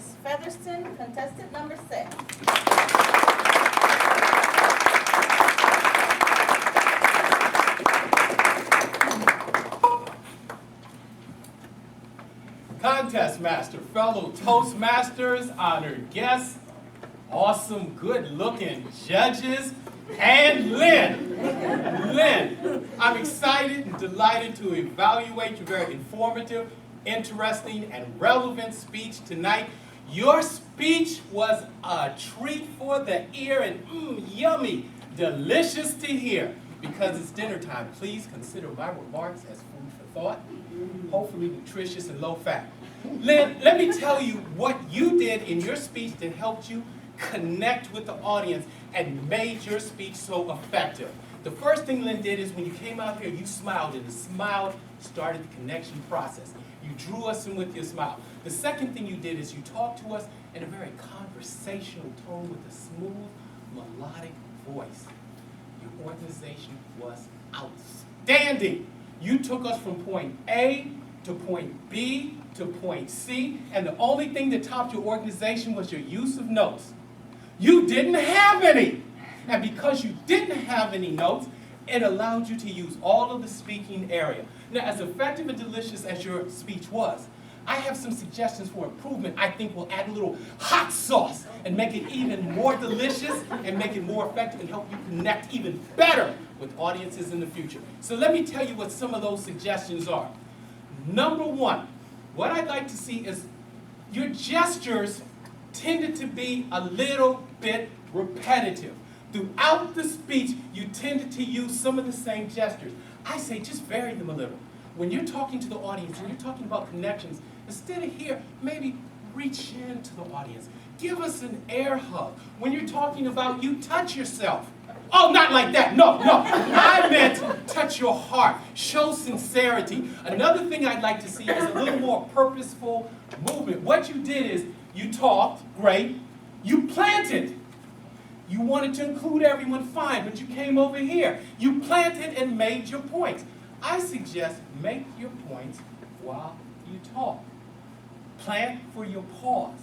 Clarence Featherson, contestant number 6. Contest master, fellow Toastmasters, honored guests, awesome, good-looking judges, and Lynn. Lynn, I'm excited and delighted to evaluate your very informative, interesting, and relevant speech tonight. Your speech was a treat for the ear and yummy, delicious to hear. Because it's dinner time, please consider my remarks as food for thought, hopefully nutritious and low fat. Lynn, let me tell you what you did in your speech that helped you connect with the audience and made your speech so effective. The first thing Lynn did is when you came out here, you smiled, and the smile started the connection process. You drew us in with your smile. The second thing you did is you talked to us in a very conversational tone with a smooth, melodic voice. Your organization was outstanding. You took us from point A to point B to point C, and the only thing that topped your organization was your use of notes. You didn't have any. And because you didn't have any notes, it allowed you to use all of the speaking area. Now, as effective and delicious as your speech was, I have some suggestions for improvement. I think we'll add a little hot sauce and make it even more delicious and make it more effective and help you connect even better with audiences in the future. So let me tell you what some of those suggestions are. Number one, what I'd like to see is your gestures tended to be a little bit repetitive. Throughout the speech, you tended to use some of the same gestures. I say just vary them a little. When you're talking to the audience, when you're talking about connections, instead of here, maybe reach into the audience. Give us an air hug. When you're talking about you, touch yourself. Oh, not like that. No. I meant touch your heart. Show sincerity. Another thing I'd like to see is a little more purposeful movement. What you did is you talked, great. You planted. You wanted to include everyone, fine, but you came over here. You planted and made your points. I suggest make your points while you talk. Plant for your pause.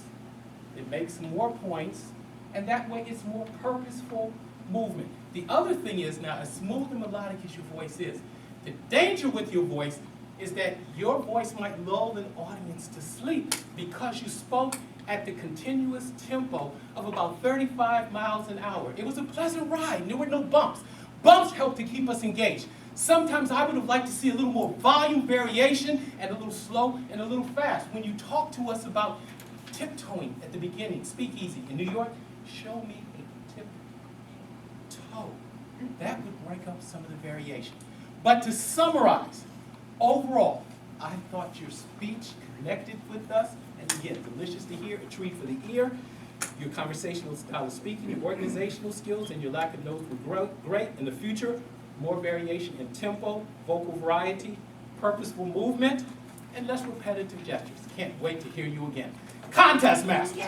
It makes more points, and that way it's more purposeful movement. The other thing is now, as smooth and melodic as your voice is, the danger with your voice is that your voice might lull an audience to sleep because you spoke at the continuous tempo of about 35 miles an hour. It was a pleasant ride, and there were no bumps. Bumps help to keep us engaged. Sometimes I would have liked to see a little more volume variation and a little slow and a little fast. When you talk to us about tiptoeing at the beginning, speak easy. In New York, show me a tiptoe. That would break up some of the variation. But to summarize, overall, I thought your speech connected with us, and again, delicious to hear, a treat for the ear. Your conversational style of speaking, your organizational skills, and your lack of notes were great. In the future, more variation in tempo, vocal variety, purposeful movement, and less repetitive gestures. Can't wait to hear you again. Contest Master!